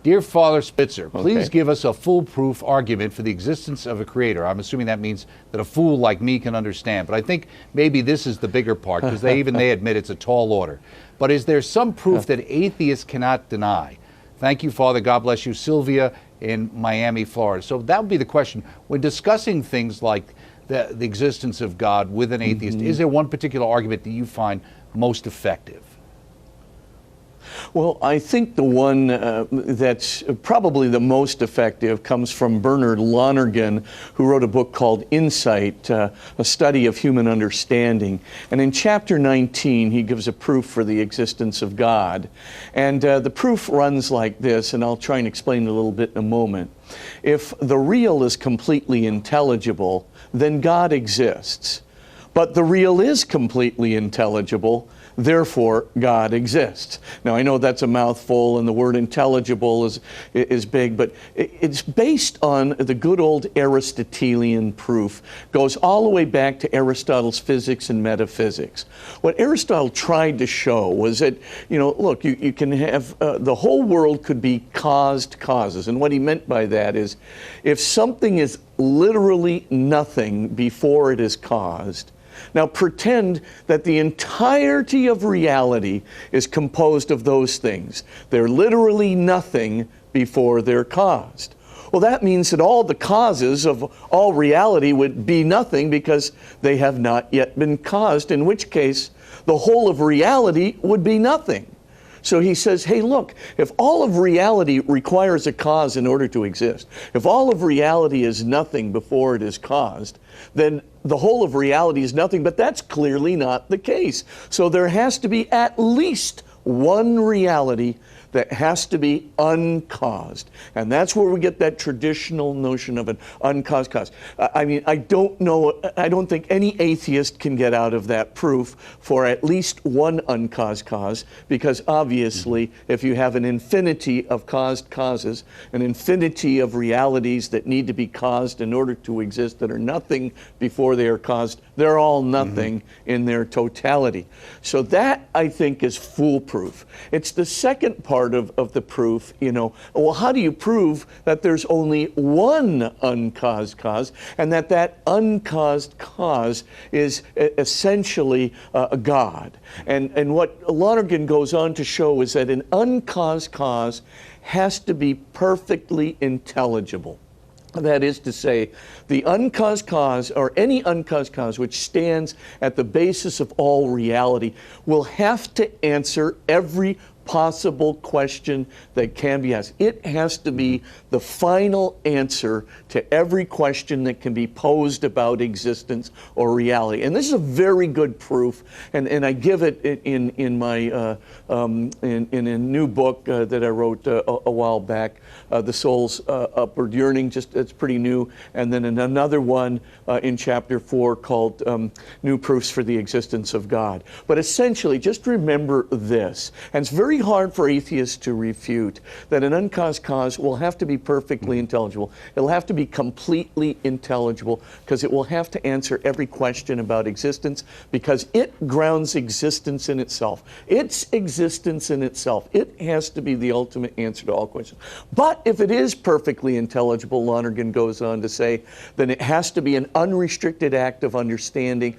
Dear Father Spitzer, please Okay. give us a foolproof argument for the existence of a creator. I'm assuming that means that a fool like me can understand, but I think maybe this is the bigger part, because they admit it's a tall order. But is there some proof that atheists cannot deny? Thank you, Father. God bless you. Sylvia in Miami, Florida. So that would be the question. When discussing things like the existence of God with an atheist, is there one particular argument that you find most effective? Well, I think the one that's probably the most effective comes from Bernhard Lonergan, who wrote a book called Insight, a study of human understanding. And in chapter 19, he gives a proof for the existence of God. And the proof runs like this, and I'll try and explain it a little bit in a moment. If the real is completely intelligible, then God exists. But the real is completely intelligible, therefore God exists. Now, I know that's a mouthful, and the word intelligible is big, but it's based on the good old Aristotelian proof. Goes all the way back to Aristotle's physics and metaphysics. What Aristotle tried to show was that, look, you can have, the whole world could be caused causes. And what he meant by that is, if something is literally nothing before it is caused, now pretend that the entirety of reality is composed of those things. They're literally nothing before they're caused. Well, that means that all the causes of all reality would be nothing because they have not yet been caused, in which case the whole of reality would be nothing. So he says, hey, look, if all of reality requires a cause in order to exist, if all of reality is nothing before it is caused, then the whole of reality is nothing, but that's clearly not the case. So there has to be at least one reality that has to be uncaused. And that's where we get that traditional notion of an uncaused cause. I don't think any atheist can get out of that proof for at least one uncaused cause, because obviously if you have an infinity of caused causes, an infinity of realities that need to be caused in order to exist that are nothing before they are caused, they're all nothing in their totality. So that, I think, is foolproof. It's the second part of the proof, well, how do you prove that there's only one uncaused cause, and that uncaused cause is essentially God? And what Lonergan goes on to show is that an uncaused cause has to be perfectly intelligible. That is to say, the uncaused cause, or any uncaused cause which stands at the basis of all reality, will have to answer every possible question that can be asked. It has to be the final answer to every question that can be posed about existence or reality. And this is a very good proof, and I give it in my in a new book that I wrote a while back, The Soul's Upward Yearning. It's pretty new, and then in another one in chapter 4 called New Proofs for the Existence of God. But essentially, just remember this, and it's very hard for atheists to refute, that an uncaused cause will have to be perfectly intelligible. It'll have to be completely intelligible, because it will have to answer every question about existence, because it grounds existence in itself. Its existence in itself. It has to be the ultimate answer to all questions. But if it is perfectly intelligible, Lonergan goes on to say, then it has to be an unrestricted act of understanding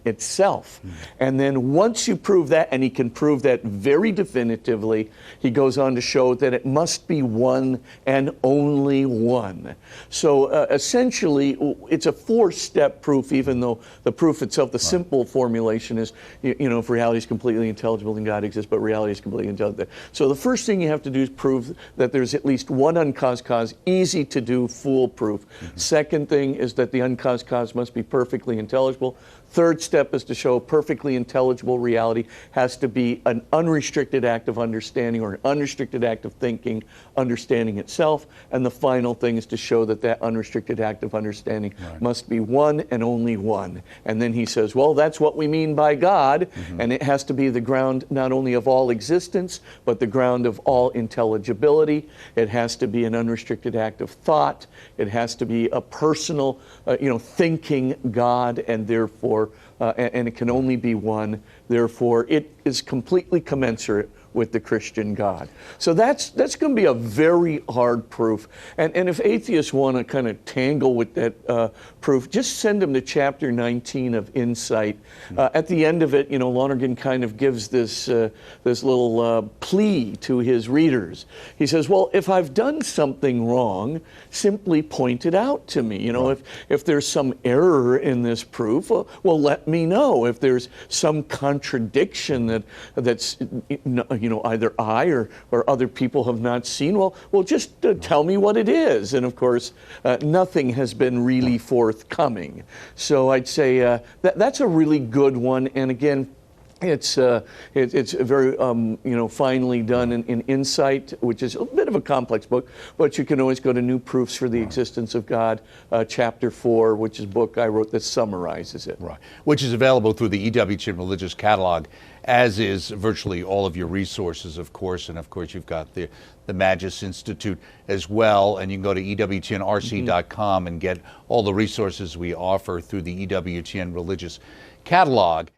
itself. And then once you prove that, and he can prove that very definitively, he goes on to show that it must be one and only one. So essentially, it's a four-step proof, even though the proof itself, the simple formulation is, if reality is completely intelligible, then God exists, but reality is completely intelligible. So the first thing you have to do is prove that there's at least one uncaused cause, easy to do, foolproof. Second thing is that the uncaused cause must be perfectly intelligible. Third step is to show perfectly intelligible reality has to be an unrestricted act of understanding, or an unrestricted act of thinking, understanding itself. And the final thing is to show that that unrestricted act of understanding must be one and only one. And then he says, well, that's what we mean by God, and it has to be the ground not only of all existence, but the ground of all intelligibility. It has to be an unrestricted act of thought. It has to be a personal, thinking God, and therefore and it can only be one. Therefore, it is completely commensurate with the Christian God. So that's going to be a very hard proof. And if atheists want to kind of tangle with that proof, just send them to chapter 19 of Insight. At the end of it, Lonergan kind of gives this little plea to his readers. He says, well, if I've done something wrong, simply point it out to me. If there's some error in this proof, well, let me know. If there's some contradiction that's either I or other people have not seen, well, just tell me what it is. And of course, nothing has been really forthcoming. So I'd say that's a really good one. And again, it's very finely done in Insight, which is a bit of a complex book, but you can always go to New Proofs for the Existence of God, chapter 4, which is a book I wrote that summarizes it. Right, which is available through the E.W. Chin Religious Catalog, as is virtually all of your resources, of course, and of course you've got the Magis Institute as well, and you can go to ewchinrc.com and get all the resources we offer through the E.W. Chin Religious Catalog.